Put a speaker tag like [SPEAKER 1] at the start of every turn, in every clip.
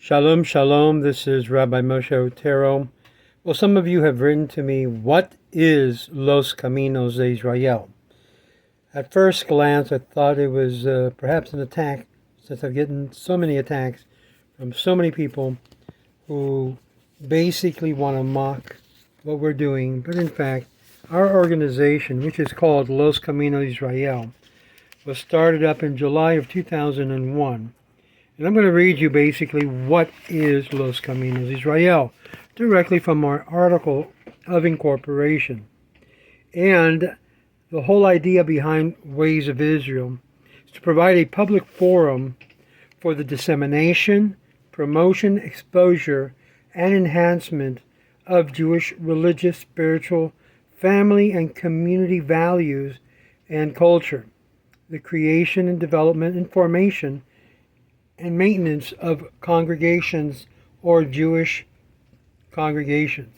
[SPEAKER 1] Shalom, shalom. This is Rabbi Moshe Otero. Well, some of you have written to me, what is Los Caminos de Israel? At first glance, I thought it was perhaps an attack, since I've gotten so many attacks from so many people who basically want to mock what we're doing. But in fact, our organization, which is called Los Caminos Israel, was started up in July of 2001. And I'm going to read you basically what is Los Caminos Israel, directly from our article of incorporation. And the whole idea behind Ways of Israel is to provide a public forum for the dissemination, promotion, exposure, and enhancement of Jewish religious, spiritual, family, and community values and culture, the creation and development and formation and maintenance of congregations or Jewish congregations.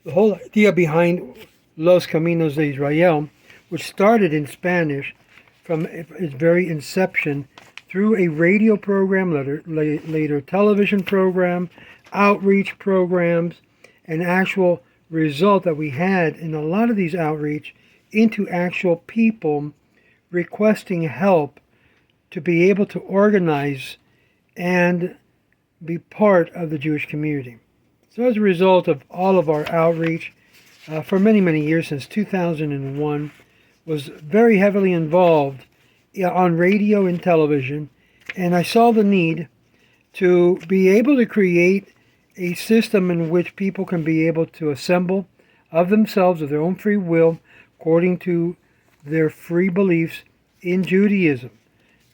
[SPEAKER 1] The whole idea behind Los Caminos de Israel, which started in Spanish from its very inception through a radio program, later television program, outreach programs, an actual result that we had in a lot of these outreach into actual people requesting help to be able to organize and be part of the Jewish community. So as a result of all of our outreach for many, many years, since 2001, was very heavily involved on radio and television, and I saw the need to be able to create a system in which people can be able to assemble of themselves, of their own free will, according to their free beliefs in Judaism.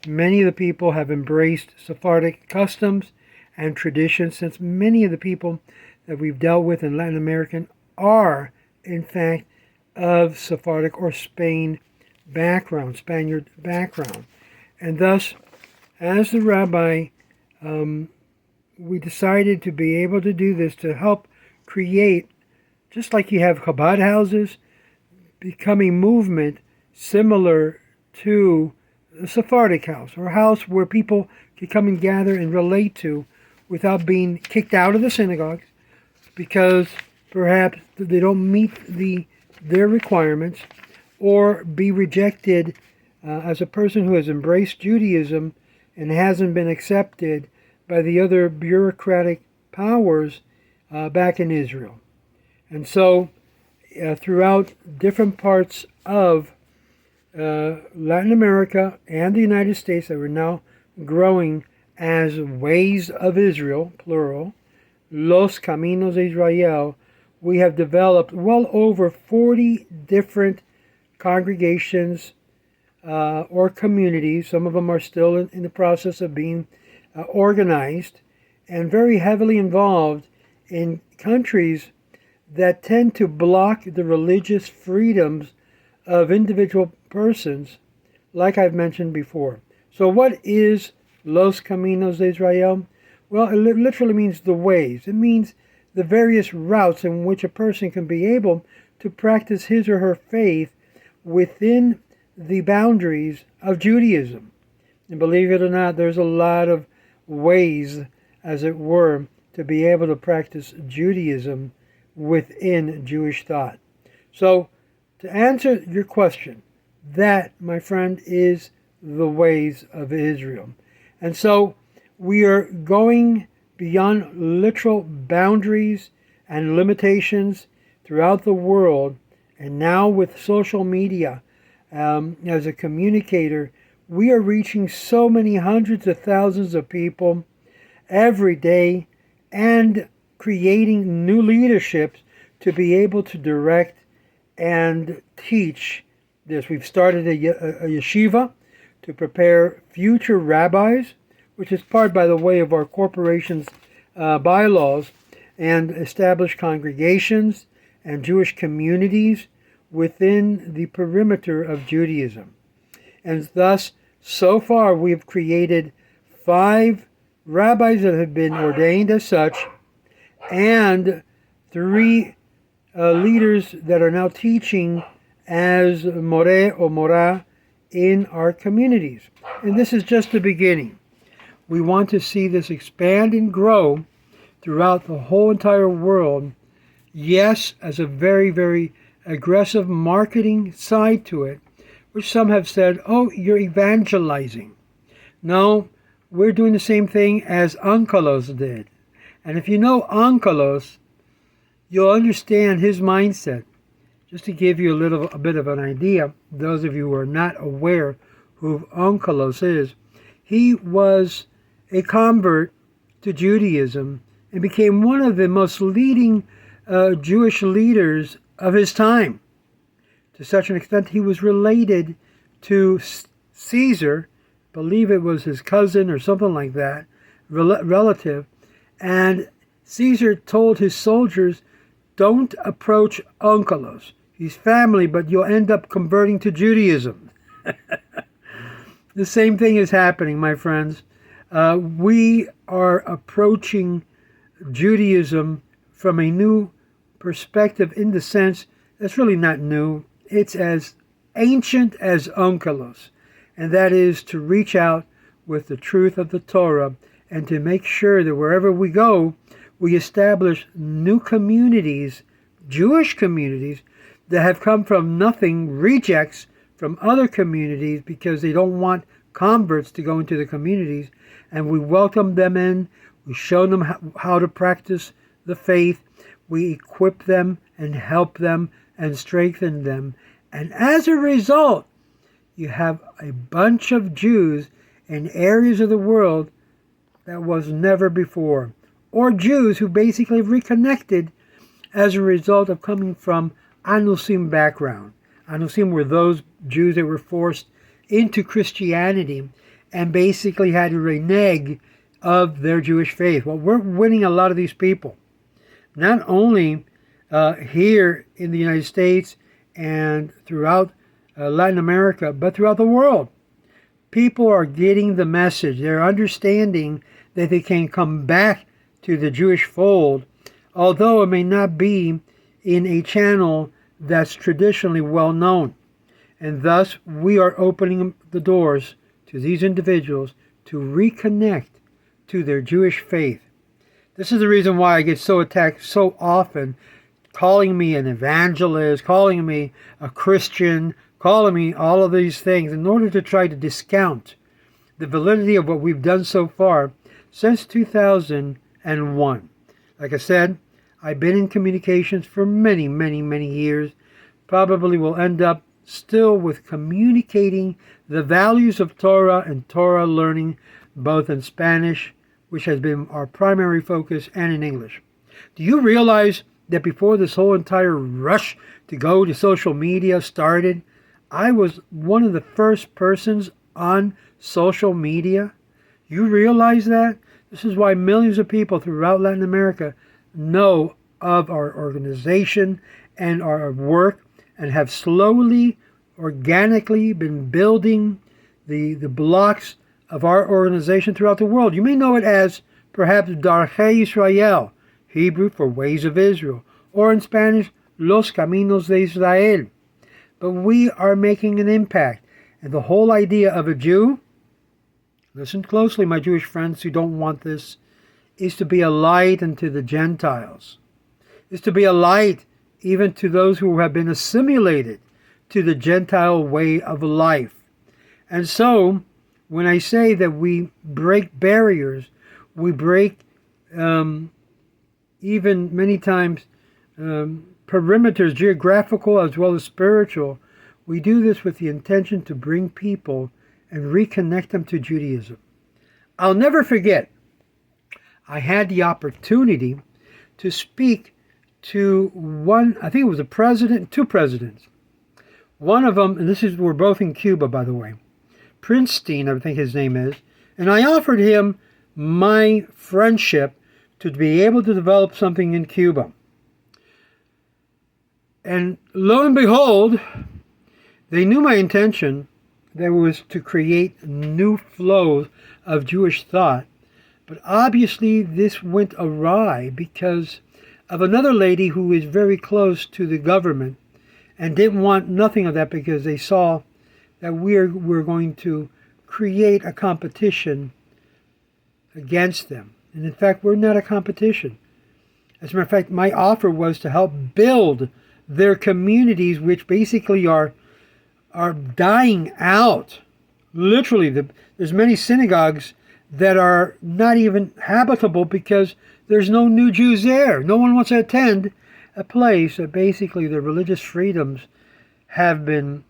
[SPEAKER 1] Many of the people have embraced Sephardic customs and traditions, since many of the people that we've dealt with in Latin America are, in fact, of Sephardic or Spaniard background. And thus, as the rabbi, we decided to be able to do this to help create, just like you have Chabad houses, become a movement similar to a Sephardic house, or a house where people can come and gather and relate to without being kicked out of the synagogues because perhaps they don't meet their requirements, or be rejected as a person who has embraced Judaism and hasn't been accepted by the other bureaucratic powers back in Israel. And so throughout different parts of Latin America and the United States that were now growing as Ways of Israel, plural, Los Caminos de Israel, we have developed well over 40 different congregations or communities. Some of them are still in the process of being organized, and very heavily involved in countries that tend to block the religious freedoms of individual persons, like I've mentioned before. So what is Los Caminos de Israel? Well, it literally means the ways. It means the various routes in which a person can be able to practice his or her faith within the boundaries of Judaism. And believe it or not, there's a lot of ways, as it were, to be able to practice Judaism within Jewish thought. So, to answer your question, that, my friend, is the Ways of Israel. And so we are going beyond literal boundaries and limitations throughout the world. And now with social media, as a communicator, we are reaching so many hundreds of thousands of people every day and creating new leaderships to be able to direct and teach this. We've started a yeshiva to prepare future rabbis, which is part, by the way, of our corporation's bylaws, and establish congregations and Jewish communities within the perimeter of Judaism. And thus, so far, we've created 5 rabbis that have been ordained as such, and 3 leaders that are now teaching as more or mora in our communities. And this is just the beginning. We want to see this expand and grow throughout the whole entire world. Yes, as a very, very aggressive marketing side to it, which some have said, oh, you're evangelizing. No, we're doing the same thing as Onkelos did. And if you know Onkelos, you'll understand his mindset. Just to give you a bit of an idea, those of you who are not aware who Onkelos is, he was a convert to Judaism and became one of the most leading Jewish leaders of his time. To such an extent, he was related to Caesar, believe it was his cousin or something like that, relative, and Caesar told his soldiers, don't approach Onkelos. He's family, but you'll end up converting to Judaism. The same thing is happening, my friends. We are approaching Judaism from a new perspective in the sense that's really not new. It's as ancient as Onkelos, and that is to reach out with the truth of the Torah and to make sure that wherever we go, we establish new communities, Jewish communities, that have come from nothing, rejects from other communities because they don't want converts to go into the communities, and we welcome them in, we show them how to practice the faith, we equip them and help them and strengthen them, and as a result, you have a bunch of Jews in areas of the world that was never before, or Jews who basically reconnected as a result of coming from Anusim background. Anusim were those Jews that were forced into Christianity and basically had to renege of their Jewish faith. Well, we're winning a lot of these people, not only here in the United States and throughout Latin America, but throughout the world. People are getting the message. They're understanding that they can come back to the Jewish fold, although it may not be in a channel that's traditionally well known. And thus, we are opening the doors to these individuals to reconnect to their Jewish faith. This is the reason why I get so attacked so often, calling me an evangelist, calling me a Christian, calling me all of these things in order to try to discount the validity of what we've done so far since 2001. Like I said, I've been in communications for many, many, many years. Probably will end up still with communicating the values of Torah and Torah learning, both in Spanish, which has been our primary focus, and in English. Do you realize that before this whole entire rush to go to social media started, I was one of the first persons on social media? You realize that? This is why millions of people throughout Latin America know of our organization and our work and have slowly, organically been building the blocks of our organization throughout the world. You may know it as perhaps Darjei Israel, Hebrew for Ways of Israel, or in Spanish, Los Caminos de Israel. But we are making an impact. And the whole idea of a Jew, listen closely, my Jewish friends who don't want this, is to be a light unto the Gentiles, is to be a light even to those who have been assimilated to the Gentile way of life. And so, when I say that we break barriers, we break even many times perimeters, geographical as well as spiritual, we do this with the intention to bring people and reconnect them to Judaism. I'll never forget, I had the opportunity to speak to one, I think it was a president, two presidents. One of them, and we're both in Cuba, by the way, Princeton, I think his name is, and I offered him my friendship to be able to develop something in Cuba. And lo and behold, they knew my intention, that was to create new flows of Jewish thought. But obviously this went awry because of another lady who is very close to the government and didn't want nothing of that because they saw that we're going to create a competition against them. And in fact, we're not a competition. As a matter of fact, my offer was to help build their communities, which basically are dying out. Literally, there's many synagogues that are not even habitable because there's no new Jews there. No one wants to attend a place that basically the religious freedoms have been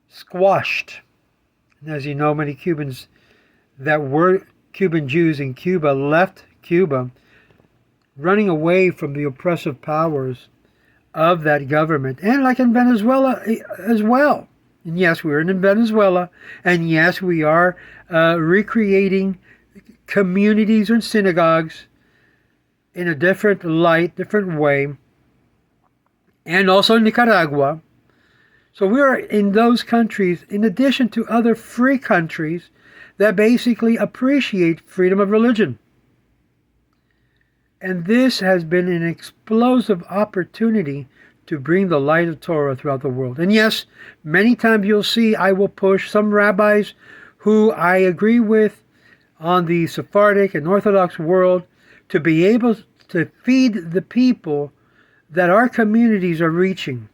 [SPEAKER 1] squashed. And as you know, many Cubans that were Cuban Jews in Cuba left Cuba, running away from the oppressive powers of that government, and like in Venezuela as well. And yes, we're in Venezuela, and yes, we are recreating communities and synagogues in a different light, different way, and also Nicaragua. So we are in those countries, in addition to other free countries that basically appreciate freedom of religion. And this has been an explosive opportunity to bring the light of Torah throughout the world. And yes, many times you'll see I will push some rabbis who I agree with on the Sephardic and Orthodox world to be able to feed the people that our communities are reaching,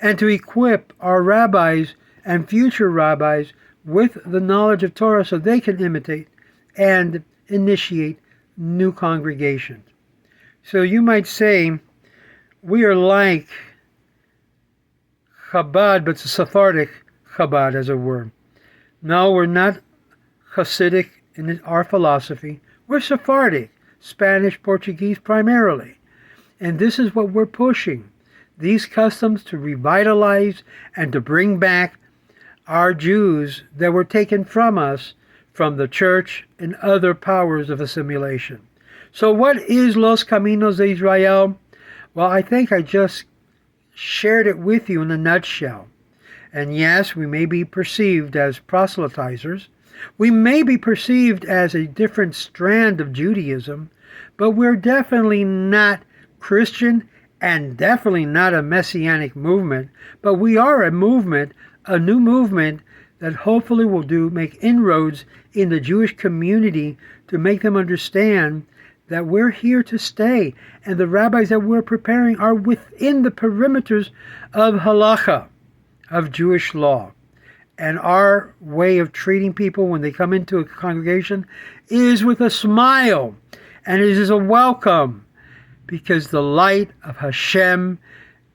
[SPEAKER 1] and to equip our rabbis and future rabbis with the knowledge of Torah so they can imitate and initiate new congregations. So you might say we are like Chabad, but it's a Sephardic Chabad, as it were. No, we're not Hasidic in our philosophy. We're Sephardic, Spanish, Portuguese primarily. And this is what we're pushing. These customs to revitalize and to bring back our Jews that were taken from us from the church and other powers of assimilation. So what is Los Caminos de Israel? Well, I think I just shared it with you in a nutshell. And yes, we may be perceived as proselytizers. We may be perceived as a different strand of Judaism, but we're definitely not Christian and definitely not a messianic movement. But we are a movement, a new movement that hopefully will make inroads in the Jewish community to make them understand that we're here to stay, and the rabbis that we're preparing are within the perimeters of halacha, of Jewish law. And our way of treating people when they come into a congregation is with a smile, and it is a welcome, because the light of Hashem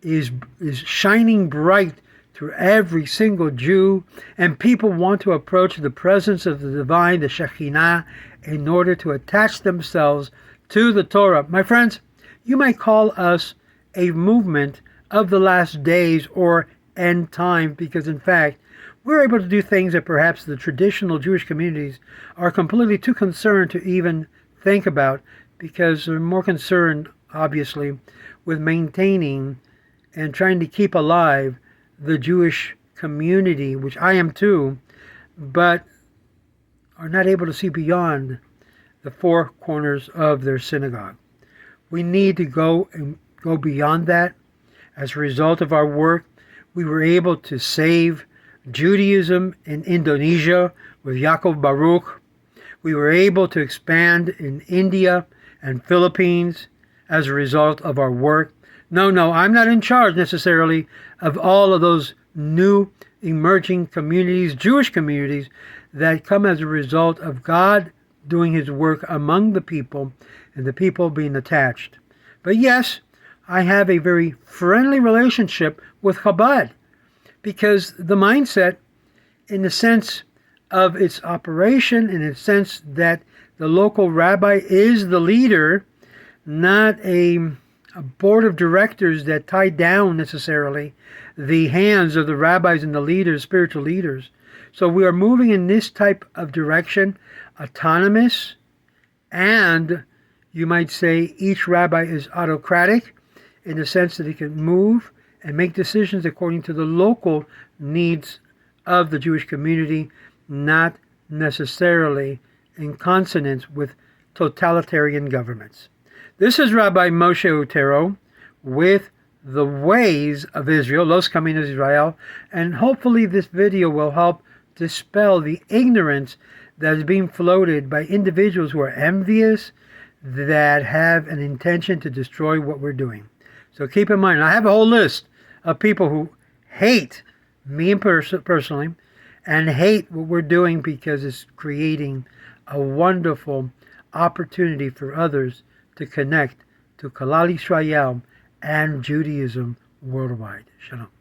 [SPEAKER 1] is shining bright through every single Jew, and people want to approach the presence of the divine, the Shekhinah, in order to attach themselves to the Torah. My friends, you might call us a movement of the last days or end time, because in fact, we're able to do things that perhaps the traditional Jewish communities are completely too concerned to even think about, because they're more concerned, obviously, with maintaining and trying to keep alive the Jewish community, which I am too, but are not able to see beyond the four corners of their synagogue. We need to go beyond that. As a result of our work, we were able to save Judaism in Indonesia with Yaakov Baruch. We were able to expand in India and Philippines as a result of our work. No, I'm not in charge necessarily of all of those new emerging communities, Jewish communities, that come as a result of God doing his work among the people and the people being attached. But yes, I have a very friendly relationship with Chabad, because the mindset, in the sense of its operation, in the sense that the local rabbi is the leader, not a board of directors that tie down necessarily the hands of the rabbis and the leaders, spiritual leaders. So we are moving in this type of direction, autonomous, and you might say each rabbi is autocratic in the sense that he can move and make decisions according to the local needs of the Jewish community, not necessarily in consonance with totalitarian governments. This is Rabbi Moshe Otero with The Ways of Israel, Los Caminos de Israel, and hopefully this video will help dispel the ignorance that is being floated by individuals who are envious, that have an intention to destroy what we're doing. So keep in mind, I have a whole list of people who hate me personally and hate what we're doing because it's creating a wonderful opportunity for others to connect to Kalal Israel and Judaism worldwide. Shalom.